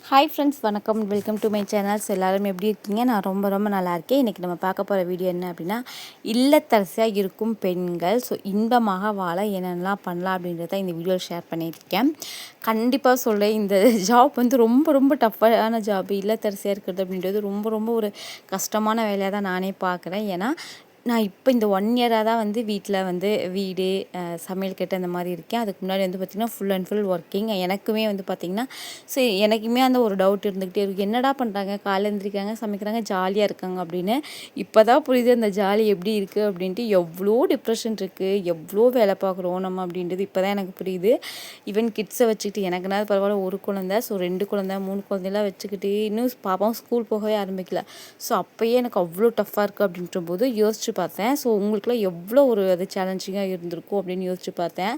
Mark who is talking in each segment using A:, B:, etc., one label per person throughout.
A: Hi friends, வணக்கம். Welcome to my channels. எல்லோரும் எப்படி இருக்கீங்க? நான் ரொம்ப நல்லா இருக்கேன். இன்றைக்கி நம்ம பார்க்க போகிற வீடியோ என்ன அப்படின்னா, இல்லத்தரசியாக இருக்கும் பெண்கள் இன்பமாக வாழ என்னென்னலாம் பண்ணலாம் அப்படின்றத இந்த வீடியோவில் ஷேர் பண்ணியிருக்கேன். கண்டிப்பாக சொல்கிறேன், இந்த ஜாப் ரொம்ப டஃப்பான ஜாப். இல்லத்தரசியாக இருக்கிறது அப்படின்றது ரொம்ப ஒரு கஷ்டமான வேலையாக தான் நானே பார்க்குறேன். ஏன்னா நான் இப்போ இந்த 1 இயராக தான் வீட்டில் வீடு, சமையல் கட்டு அந்த மாதிரி இருக்கேன். அதுக்கு முன்னாடி பார்த்திங்கன்னா ஃபுல் அண்ட் ஃபுல் ஒர்க்கிங். எனக்குமே பார்த்திங்கன்னா எனக்குமே அந்த ஒரு டவுட் இருந்துக்கிட்டே இருக்குது. என்னடா பண்ணுறாங்க, காலையில் எழுந்திரிக்கிறாங்க, சமைக்கிறாங்க, ஜாலியாக இருக்காங்க அப்படின்னு. இப்போ தான் புரியுது அந்த ஜாலி எப்படி இருக்குது அப்படின்ட்டு. எவ்வளோ டிப்ரெஷன் இருக்குது, எவ்வளோ வேலை பார்க்குறோம் நம்ம அப்படின்றது இப்போ தான் எனக்கு புரியுது. ஈவன் கிட்ஸை வச்சுக்கிட்டு எனக்குனா பரவாயில்ல, ஒரு குழந்தை, 2 குழந்தை 3 குழந்தைலாம் வச்சுக்கிட்டு இன்னும் பாப்பாவும் ஸ்கூல் போகவே ஆரம்பிக்கல. அப்போயே எனக்கு அவ்வளோ டஃப்பாக இருக்குது அப்படின்ற போது யோசிச்சு பார்த்தேன். உங்களுக்குலாம் எவ்வளோ ஒரு அது சேலஞ்சிங்காக இருந்திருக்கும் அப்படின்னு யோசிச்சு பார்த்தேன்.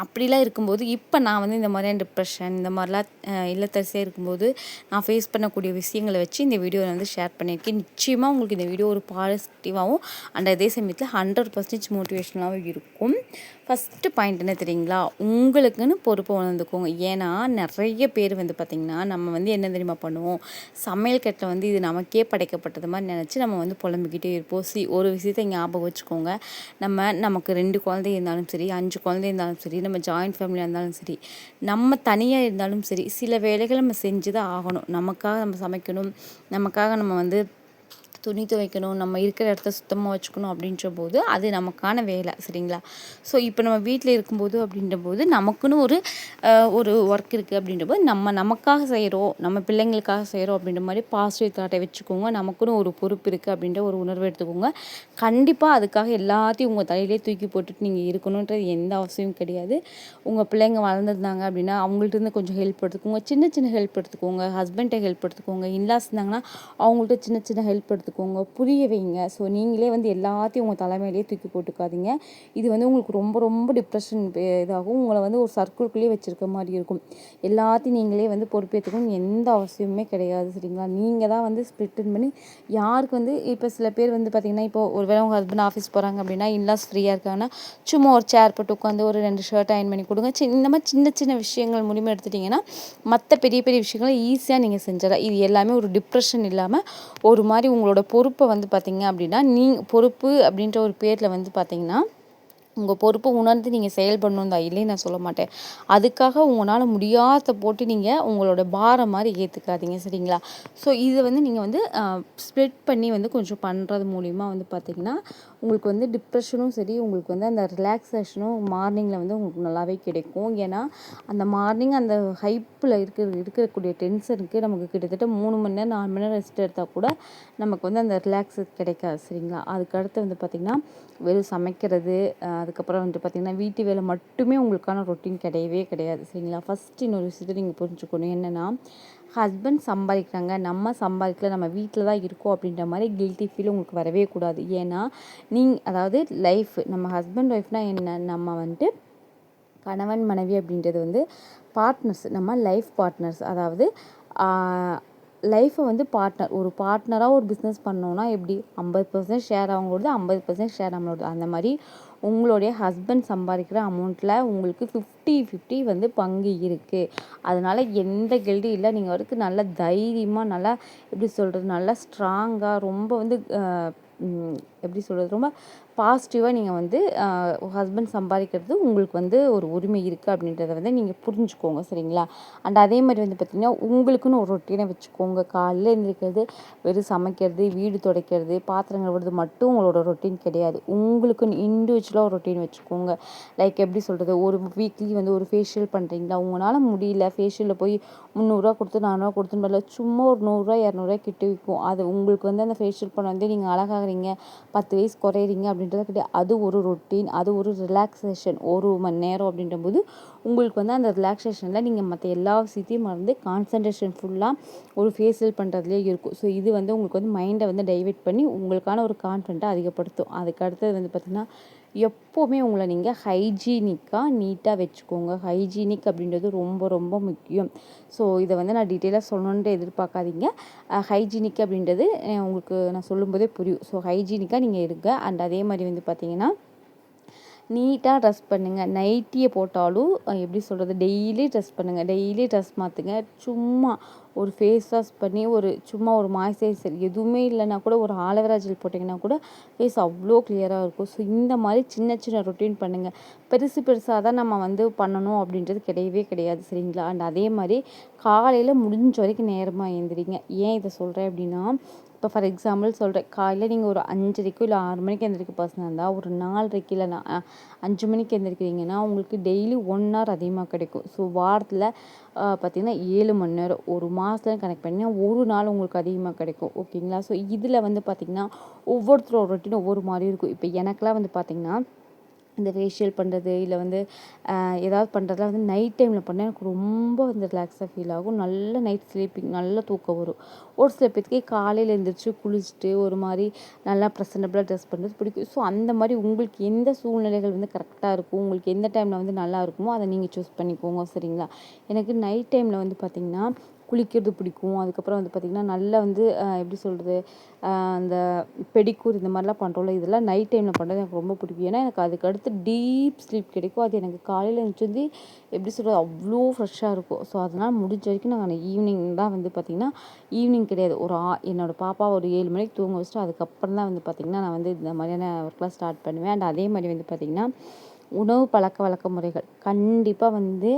A: அப்படிலாம் இருக்கும்போது இப்போ நான் இந்த மாதிரியான டிப்ரெஷன் இந்த மாதிரிலாம் இல்லத்தரசியாக இருக்கும்போது நான் ஃபேஸ் பண்ணக்கூடிய விஷயங்களை வச்சு இந்த வீடியோவில் ஷேர் பண்ணியிருக்கேன். நிச்சயமாக உங்களுக்கு இந்த வீடியோ ஒரு பாசிட்டிவாகவும் அண்ட் அதே சமயத்தில் 100% மோட்டிவேஷனலாகவும் இருக்கும். ஃபஸ்ட்டு பாயிண்ட் என்ன தெரியுங்களா, உங்களுக்குன்னு பொறுப்பை உணர்ந்துக்கோங்க. ஏன்னா நிறைய பேர் பார்த்திங்கன்னா நம்ம என்ன தெரியுமா பண்ணுவோம், சமையல் கட்டில் இது நமக்கே படைக்கப்பட்டது மாதிரி நினச்சி நம்ம புலம்பிக்கிட்டே இருப்போம். ஒரு விஷயத்தை ஞாபகம் வச்சுக்கோங்க. நமக்கு 2 குழந்தை இருந்தாலும் சரி, 5 குழந்தை இருந்தாலும் சரி, நம்ம ஜாயிண்ட் ஃபேமிலியாக இருந்தாலும் சரி, நம்ம தனியாக இருந்தாலும் சரி, சில வேலைகள் நம்ம செஞ்சு தான் ஆகணும். நமக்காக நம்ம சமைக்கணும், நமக்காக நம்ம துணி துவைக்கணும், நம்ம இருக்கிற இடத்த சுத்தமாக வச்சுக்கணும் அப்படின்ற போது அது நமக்கான வேலை. சரிங்களா? இப்போ நம்ம வீட்டில் இருக்கும்போது அப்படின்ற போது நமக்குன்னு ஒரு ஒர்க் இருக்குது அப்படின்ற போது நமக்காக செய்கிறோம், நம்ம பிள்ளைங்களுக்காக செய்கிறோம் அப்படின்ற மாதிரி பாசிட்டிவ் தாட்டை வச்சுக்கோங்க. நமக்குன்னு ஒரு பொறுப்பு இருக்குது அப்படின்ற ஒரு உணர்வு எடுத்துக்கோங்க. கண்டிப்பாக அதுக்காக எல்லாத்தையும் உங்கள் தலையிலே தூக்கி போட்டுட்டு நீங்கள் இருக்கணுன்றது எந்த அவசியமும் கிடையாது. உங்கள் பிள்ளைங்க வளர்ந்துருந்தாங்க அப்படின்னா அவங்கள்ட்ட கொஞ்சம் ஹெல்ப் எடுத்துக்கோங்க. சின்ன ஹெல்ப் எடுத்துக்கோங்க. ஹஸ்பண்ட்டை ஹெல்ப் எடுத்துக்கோங்க. இன்லாஸ் இருந்தாங்கன்னா அவங்கள்ட்ட சின்ன ஹெல்ப் எடுத்துக்கோங்க. புரிய வைங்க. நீங்களே எல்லாத்தையும் உங்கள் தலைமையிலேயே தூக்கி போட்டுக்காதீங்க. இது உங்களுக்கு ரொம்ப டிப்ரெஷன் இதாகும். உங்களை ஒரு சர்க்கிள்குள்ளேயே வச்சுருக்க மாதிரி இருக்கும். எல்லாத்தையும் நீங்களே பொறுப்பேற்றுக்கணும் எந்த அவசியமுமே கிடையாது. சரிங்களா? நீங்கள் தான் ஸ்ப்ளிட்டன் பண்ணி யாருக்கு இப்போ சில பேர் பார்த்திங்கன்னா, இப்போ ஒரு வேளை உங்கள் ஹஸ்பண்ட் ஆஃபீஸ் போகிறாங்க அப்படின்னா, இன்லாஸ் ஃப்ரீயாக இருக்காங்கன்னா சும்மா ஒரு சேர் போட்டு உட்காந்து ஒரு 2 ஷர்ட் அயன் பண்ணி கொடுங்க. இந்த மாதிரி சின்ன விஷயங்கள் முடிவு எடுத்துட்டிங்கன்னா மற்ற பெரிய விஷயங்களை ஈஸியாக நீங்கள் செஞ்சிடலாம். இது எல்லாமே ஒரு டிப்ரெஷன் இல்லாமல் ஒரு மாதிரி உங்களோட பொறுப்பை பார்த்திங்க அப்படின்னா, பொறுப்பு அப்படின்ற ஒரு பேரில் பார்த்திங்கன்னா உங்கள் பொறுப்பை உணர்ந்து நீங்கள் செயல்படணும் தான், இல்லைன்னு நான் சொல்ல மாட்டேன். அதுக்காக உங்களால் முடியாத போட்டு நீங்கள் உங்களோட பாரம் மாதிரி ஏற்றுக்காதீங்க. சரிங்களா? இது நீங்கள் ஸ்ப்ளிட் பண்ணி கொஞ்சம் பண்ணுறது மூலிமா பார்த்திங்கன்னா உங்களுக்கு டிப்ரெஷனும் சரி, உங்களுக்கு அந்த ரிலாக்ஸேஷனும் மார்னிங்கில் உங்களுக்கு நல்லாவே கிடைக்கும். ஏன்னா அந்த மார்னிங் அந்த ஹைப்பில் இருக்கக்கூடிய டென்ஷனுக்கு நமக்கு கிட்டத்தட்ட 3 மணி நேரம் 4 மணி நேரம் ரெஸ்ட் எடுத்தால் கூட நமக்கு அந்த ரிலாக்ஸ் கிடைக்காது. சரிங்களா? அதுக்கடுத்து பார்த்திங்கன்னா வெறும் சமைக்கிறது, அதுக்கப்புறம் பார்த்திங்கன்னா வீட்டு வேலை மட்டுமே உங்களுக்கான ரொட்டீன் கிடையவே கிடையாது. சரிங்களா? ஃபஸ்ட்டு இன்னொரு விஷயத்தை நீங்கள் புரிஞ்சுக்கணும். என்னென்னா, ஹஸ்பண்ட் சம்பாதிக்கிறாங்க, நம்ம சம்பாதிக்கல, நம்ம வீட்டில் தான் இருக்கோம் அப்படின்ற மாதிரி கில்ட்டி ஃபீல் உங்களுக்கு வரவே கூடாது. ஏன்னா அதாவது நம்ம ஹஸ்பண்ட் ஒய்ஃப்னால் என்ன, நம்ம கணவன் மனைவி அப்படின்றது பார்ட்னர்ஸ், நம்ம லைஃப் பார்ட்னர்ஸ். அதாவது லைஃப்பை பார்ட்னர், ஒரு பார்ட்னராக ஒரு பிஸ்னஸ் பண்ணோன்னா எப்படி 50% ஷேர் அவங்களோடது, 50% ஷேர் நம்மளோடது. அந்த மாதிரி உங்களுடைய ஹஸ்பண்ட் சம்பாதிக்கிற அமௌண்ட்டில் உங்களுக்கு 50-50 பங்கு இருக்குது. அதனால் எந்த கில்டும் இல்லை. நீங்கள் நல்ல தைரியமாக, நல்லா எப்படி சொல்கிறது, நல்லா ஸ்ட்ராங்காக, ரொம்ப எப்படி சொல்கிறது, ரொம்ப பாசிட்டிவாக நீங்கள் ஹஸ்பண்ட் சம்பாதிக்கிறது உங்களுக்கு ஒரு உரிமை இருக்குது அப்படின்றத நீங்கள் புரிஞ்சுக்கோங்க. சரிங்களா? அண்ட் அதே மாதிரி பார்த்திங்கன்னா உங்களுக்குன்னு ஒரு ரொட்டீனை வச்சுக்கோங்க. காலையில் எழுந்திரிக்கிறது, வெறும் சமைக்கிறது, வீடு துடைக்கிறது, பாத்திரங்கள் கழுவுறது மட்டும் உங்களோட ரொட்டீன் கிடையாது. உங்களுக்குன்னு இண்டிவிஜுவலாக ஒரு ரொட்டீன் வச்சுக்கோங்க. லைக் எப்படி சொல்கிறது, ஒரு வீக்லி ஒரு ஃபேஷியல் பண்ணுறீங்களா, உங்களால் முடியல ஃபேஷியலில் போய் 300 கொடுத்து 400 கொடுத்துன்னு வரல, சும்மா ஒரு 100 200 கிட்ட விற்கும். அது உங்களுக்கு அந்த ஃபேஷியல் பண்ண நீங்கள் அழகாகிறீங்க, 10 வயசு குறையிறீங்க அப்படின்றது கிடையாது. அது ஒரு ரொட்டீன், அது ஒரு ரிலாக்ஸேஷன். 1 மணி நேரம் அப்படின்ற போது உங்களுக்கு அந்த ரிலாக்ஸேஷனில் நீங்கள் மற்ற எல்லா விஷயத்தையும் மறந்து கான்சன்ட்ரேஷன் ஃபுல்லாக ஒரு ஃபேஷியல் பண்ணுறதுலேயே இருக்கும். இது உங்களுக்கு மைண்டை டைவெர்ட் பண்ணி உங்களுக்கான ஒரு கான்ஃபிடென்ட்டை அதிகப்படுத்தும். அதுக்கு அடுத்தது பார்த்திங்கன்னா எப்போவுமே உங்களை நீங்கள் ஹைஜீனிக்காக நீட்டாக வச்சுக்கோங்க. ஹைஜீனிக் அப்படின்றது ரொம்ப முக்கியம். இதை நான் டீட்டெயிலாக சொல்லணுன்ட்டு எதிர்பார்க்காதீங்க. ஹைஜீனிக் அப்படின்றது உங்களுக்கு நான் சொல்லும்போதே புரியும். ஹைஜீனிக்காக நீங்கள் இருங்க. அண்ட் அதே மாதிரி பார்த்திங்கன்னா நீட்டாக ட்ரெஸ் பண்ணுங்கள். நைட்டியை போட்டாலும் எப்படி சொல்கிறது, டெய்லி ட்ரெஸ் பண்ணுங்கள், டெய்லி ட்ரெஸ் மாற்றுங்க. சும்மா ஒரு ஃபேஸ் வாஷ் பண்ணி சும்மா ஒரு மாய்ஸ்சரைசர் எதுவுமே இல்லைனா கூட ஒரு ஆலோவேரா ஜெல் போட்டிங்கன்னா கூட ஃபேஸ் அவ்வளோ கிளியராக இருக்கும். ஸோ இந்த மாதிரி சின்ன சின்ன ரொட்டீன் பண்ணுங்கள். பெருசாக தான் நம்ம வந்து பண்ணணும் அப்படின்றது கிடையவே கிடையாது, சரிங்களா? அண்ட் அதே மாதிரி காலையில் முடிஞ்ச வரைக்கும் நேரமாக எழுந்திரிங்க. ஏன் இதை சொல்கிறேன் அப்படின்னா, இப்போ ஃபார் எக்ஸாம்பிள் சொல்கிறேன், காலையில் நீங்கள் ஒரு 5:30 இல்லை 6 மணிக்கு எழுந்திரிக்க பர்சனாக இருந்தால் ஒரு 4:30 இல்லை 5 மணிக்கு எழுந்திரிக்கிறீங்கன்னா உங்களுக்கு டெய்லி 1 ஹவர் அதிகமாக கிடைக்கும். ஸோ வாரத்தில் பார்த்திங்கன்னா 7 மணி நேரம், ஒரு மாதத்துல கனெக்ட் பண்ணிங்கன்னா ஒரு நாள் உங்களுக்கு அதிகமாக கிடைக்கும். ஓகேங்களா? ஸோ இதில் வந்து பார்த்திங்கன்னா ஒவ்வொருத்தரோட ரொட்டீன் ஒவ்வொரு மாதிரி இருக்கும். இப்போ எனக்கெலாம் வந்து பார்த்திங்கன்னா இந்த ஃபேஷியல் பண்ணுறது இல்லை வந்து ஏதாவது பண்ணுறதுலாம் வந்து நைட் டைமில் பண்ணால் எனக்கு ரொம்ப வந்து ரிலாக்ஸாக ஃபீல் ஆகும். நல்ல நைட் ஸ்லீப்பிங், நல்ல தூக்கம் வரும். ஒரு சில பேருக்கு காலையில் எழுந்திரிச்சு குளிச்சுட்டு ஒரு மாதிரி நல்லா ப்ரெசன்டபுளாக ட்ரெஸ் பண்ணுறது பிடிக்கும். ஸோ அந்த மாதிரி உங்களுக்கு எந்த சூழ்நிலைகள் வந்து கரெக்டாக இருக்கும், உங்களுக்கு எந்த டைமில் வந்து நல்லா இருக்குமோ அதை நீங்கள் சூஸ் பண்ணிக்கோங்க, சரிங்களா? எனக்கு நைட் டைமில் வந்து பார்த்திங்கன்னா குளிக்கிறது பிடிக்கும். அதுக்கப்புறம் வந்து பார்த்திங்கன்னா நல்லா வந்து எப்படி சொல்கிறது, அந்த பெடிக்கூர் இந்த மாதிரிலாம் பண்ணுறோம்ல, இதெல்லாம் நைட் டைமில் பண்ணுறது எனக்கு ரொம்ப பிடிக்கும். ஏன்னா எனக்கு அதுக்கு அடுத்து டீப் ஸ்லீப் கிடைக்கும். அது எனக்கு காலையில் எழுந்திரிச்சு வந்து எப்படி சொல்கிறது, அவ்வளோ ஃப்ரெஷ்ஷாக இருக்கும். ஸோ அதனால் முடிஞ்ச வரைக்கும் நான் ஈவினிங் தான் வந்து பார்த்திங்கன்னா, ஈவினிங் கிடையாது, என்னோடய பாப்பா ஒரு 7 மணிக்கு தூங்க வச்சுட்டு அதுக்கப்புறம் தான் வந்து பார்த்திங்கன்னா நான் வந்து இந்த மாதிரியான ஒர்க்லாம் ஸ்டார்ட் பண்ணுவேன். அண்ட் அதே மாதிரி வந்து பார்த்திங்கன்னா உணவு பழக்க முறைகள் கண்டிப்பாக வந்து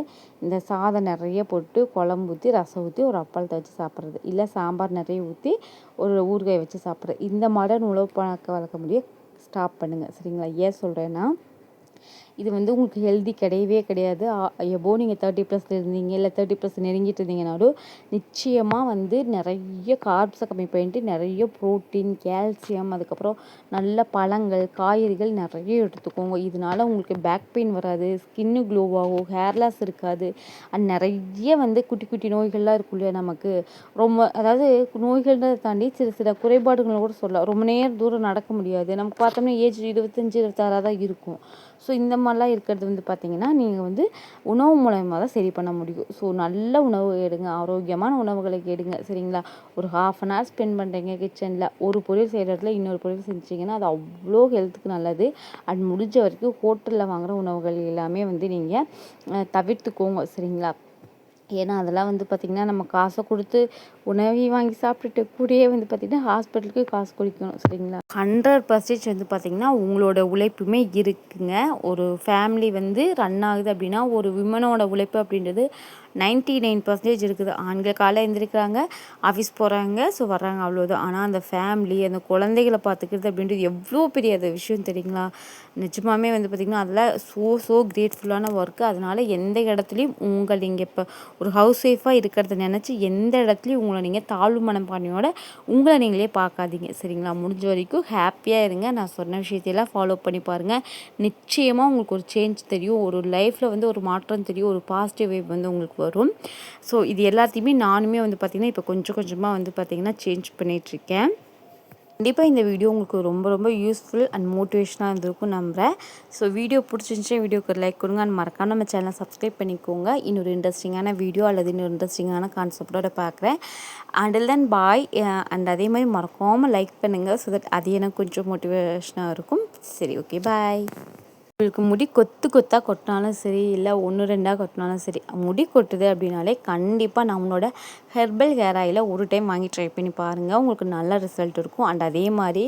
A: இந்த சாதம் நிறைய போட்டு குழம்பு ஊற்றி ரசம் ஊற்றி ஒரு அப்பளத்தை வச்சு சாப்பிட்றது, இல்லை சாம்பார் நிறைய ஊற்றி ஒரு ஊறுகாய் வச்சு சாப்பிட்றது, இந்த மாடர்ன் உணவு பழக்க முறையை ஸ்டாப் பண்ணுங்கள், சரிங்களா? ஏன் சொல்கிறேன்னா, இது வந்து உங்களுக்கு ஹெல்தி கிடையவே கிடையாது. எபோவ் நீங்கள் 30+ இருந்தீங்க இல்லை 30+ நெருங்கிட்டு இருந்தீங்கனாலும் நிச்சயமாக வந்து நிறைய கார்ப்ஸை கம்மி பண்ணிட்டு நிறைய ப்ரோட்டீன், கால்சியம், அதுக்கப்புறம் நல்ல பழங்கள், காய்கறிகள் நிறைய எடுத்துக்கோங்க. இதனால உங்களுக்கு பேக் பெயின் வராது, ஸ்கின்னு க்ளோவாகும், ஹேர் லாஸ் இருக்காது. அண்ட் நிறைய வந்து குட்டி குட்டி நோய்கள்லாம் இருக்கும் இல்லையா நமக்கு, ரொம்ப அதாவது நோய்கள்ன்றதை தாண்டி சில குறைபாடுகளை கூட சொல்லலாம். ரொம்ப நேரம் தூரம் நடக்க முடியாது, நமக்கு பார்த்தோம்னா ஏஜ் 25, 26 தான் இருக்கும். ஸோ இந்த மாதிரிலாம் இருக்கிறது வந்து பார்த்திங்கன்னா நீங்கள் வந்து உணவு மூலயமா தான் சரி பண்ண முடியும். ஸோ நல்ல உணவு எடுங்க, ஆரோக்கியமான உணவுகளை எடுங்க, சரிங்களா? ஒரு 1/2 அன் ஹவர் ஸ்பெண்ட் பண்ணுறீங்க கிச்சனில், ஒரு பொரியல் செய்கிற இடத்துல இன்னொரு பொரியல் செஞ்சிங்கன்னா அது அவ்வளோ ஹெல்த்துக்கு நல்லது. அண்ட் முடிஞ்ச வரைக்கும் ஹோட்டலில் வாங்குகிற உணவுகள் எல்லாமே வந்து நீங்கள் தவிர்த்துக்கோங்க, சரிங்களா? ஏன்னா அதெல்லாம் வந்து பார்த்திங்கன்னா நம்ம காசை கொடுத்து உணவையும் வாங்கி சாப்பிட்டுட்டு கூடயே வந்து பார்த்திங்கன்னா ஹாஸ்பிட்டலுக்கு காசு கொடுக்கணும், சரிங்களா? 100% வந்து பார்த்திங்கன்னா உங்களோட உழைப்புமே இருக்குங்க. ஒரு ஃபேமிலி வந்து ரன் ஆகுது அப்படின்னா ஒரு விமனோட உழைப்பு அப்படின்றது 99% இருக்குது. ஆண்கள் காலையில் எழுந்திரிக்கிறாங்க, ஆஃபீஸ் போகிறாங்க, ஸோ வர்றாங்க, அவ்வளோதான். ஆனால் அந்த ஃபேமிலி, அந்த குழந்தைகளை பார்த்துக்கிறது அப்படின்றது எவ்வளோ பெரிய அது விஷயம் தெரியுங்களா? நிஜமாமே வந்து பார்த்திங்கன்னா அதில் ஸோ கிரேட்ஃபுல்லான ஒர்க்கு. அதனால் எந்த இடத்துலையும் நீங்கள் இப்போ ஒரு ஹவுஸ் ஒய்ஃபாக இருக்கிறத நினச்சி எந்த இடத்துலையும் உங்களை நீங்கள் தாழ்வு மனப்பான்மையோட உங்களை நீங்களே பார்க்காதீங்க, சரிங்களா? முடிஞ்ச வரைக்கும் ஹாப்பியாக இருங்க. நான் சொன்ன விஷயத்தையெல்லாம் ஃபாலோ பண்ணி பாருங்கள். நிச்சயமாக உங்களுக்கு ஒரு சேஞ்ச் தெரியும், ஒரு லைஃப்பில் வந்து ஒரு மாற்றம் தெரியும், ஒரு பாசிட்டிவ் வைப் வந்து உங்களுக்கு வரும். ஸோ இது எல்லாத்தையுமே நானுமே வந்து பார்த்திங்கன்னா இப்போ கொஞ்சம் கொஞ்சமாக வந்து பார்த்திங்கன்னா சேஞ்ச் பண்ணிகிட்ருக்கேன். கண்டிப்பாக இந்த வீடியோ உங்களுக்கு ரொம்ப ரொம்ப யூஸ்ஃபுல் அண்ட் மோட்டிவேஷனாக இருந்திருக்கும் நம்புகிறேன். ஸோ வீடியோ பிடிச்சிருந்துச்சி வீடியோக்கு லைக் கொடுங்க அண்ட் மறக்காம நம்ம சேனலை சப்ஸ்கிரைப் பண்ணிக்கோங்க. இன்னொரு இன்ட்ரெஸ்டிங்கான வீடியோ அல்லது இன்னொரு இன்ட்ரெஸ்டிங்கான கான்செப்டோட பார்க்குறேன். Until then bye. அண்ட் அதே மாதிரி மறக்காமல் லைக் பண்ணுங்கள், ஸோ தட் அது எனக்கு கொஞ்சம் மோட்டிவேஷனாக இருக்கும். சரி, ஓகே, பாய். உங்களுக்கு முடி கொத்தாக கொட்டினாலும் சரி, இல்லை 1 2 கொட்டினாலும் சரி, முடி கொட்டுது அப்படின்னாலே கண்டிப்பாக நம்மளோட ஹெர்பல் ஹேர் ஆயிலை ஒரு டைம் வாங்கி ட்ரை பண்ணி பாருங்கள், உங்களுக்கு நல்ல ரிசல்ட் இருக்கும். அண்ட் அதே மாதிரி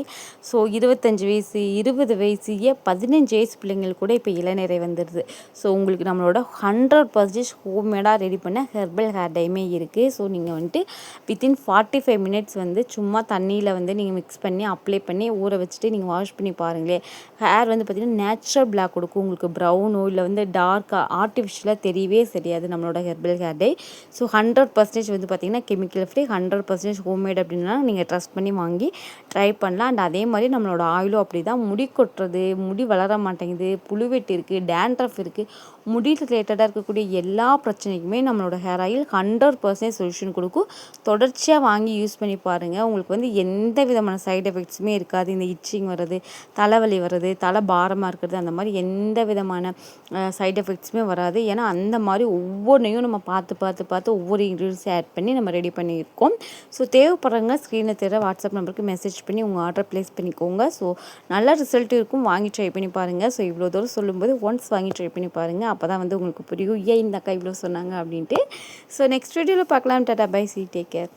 A: 25 வயசு 20 வயசு 15 வயசு பிள்ளைங்களுக்கு கூட இப்போ இளநீரை வந்துடுது. ஸோ உங்களுக்கு நம்மளோட 100% ஹோம்மேடாக ரெடி பண்ண ஹெர்பல் ஹேர் டைமே இருக்குது. ஸோ நீங்கள் வந்துட்டு வித்தின் 45 மினிட்ஸ் வந்து சும்மா தண்ணியில் வந்து நீங்கள் மிக்ஸ் பண்ணி அப்ளை பண்ணி ஊற வச்சுட்டு நீங்கள் வாஷ் பண்ணி பாருங்களேன். ஹேர் வந்து பார்த்திங்கன்னா நேச்சுரல் பிளாக் கொடுக்கும். உங்களுக்கு ப்ரௌனோ இல்லை வந்து டார்க்காக ஆர்டிஃபிஷியலாக தெரியவே தெரியாது நம்மளோட ஹெர்பல் ஹேர் டை. ஸோ 100% வந்து பார்த்திங்கன்னா கெமிக்கல் ஃப்ரீ, 100% ஹோம்மேட் அப்படின்னா நீங்கள் ட்ரஸ்ட் பண்ணி வாங்கி ட்ரை பண்ணலாம். அண்ட் அதே மாதிரி நம்மளோட ஆயிலும் அப்படி தான். முடி கொட்டுறது, முடி வளர மாட்டேங்குது, புழுவெட்டு இருக்குது, டேண்ட்ரஃப் இருக்குது, முடி ரிலேட்டடாக இருக்கக்கூடிய எல்லா பிரச்சனைக்குமே நம்மளோட ஹேர் ஆயில் 100% சொல்யூஷன் கொடுக்கும். தொடர்ச்சியாக வாங்கி யூஸ் பண்ணி பாருங்கள். உங்களுக்கு வந்து எந்த விதமான சைடு எஃபெக்ட்ஸுமே இருக்காது. இந்த இச்சிங் வர்றது, தலைவலி வர்றது, தலை பாரமாக இருக்கிறது, அந்த மாதிரி எந்த விதமான சைடு எஃபெக்ட்ஸுமே வராது. ஏன்னா அந்த மாதிரி ஒவ்வொன்றையும் நம்ம பார்த்து ஒவ்வொரு இன்க்ரீடியன்ஸை ஆட் பண்ணி நம்ம ரெடி பண்ணியிருக்கோம். ஸோ தேவைப்படுறவங்க ஸ்க்ரீனில் தெரிய வாட்ஸ்அப் நம்பருக்கு மெசேஜ் பண்ணி உங்கள் ஆர்டர் ப்ளேஸ் பண்ணிக்கோங்க. ஸோ நல்ல ரிசல்ட் இருக்கும். வாங்கி ட்ரை பண்ணி பாருங்கள். ஸோ இவ்வளோ தூரம் சொல்லும்போது ஒன்ஸ் வாங்கி ட்ரை பண்ணி பாருங்கள். அப்போ தான் வந்து உங்களுக்கு புரியும் ஏன் இந்த அக்கா இவ்வளோ சொன்னாங்க அப்படின்ட்டு. ஸோ நெக்ஸ்ட் வீடியோவில் பார்க்கலாம். Tata bye, see, take care.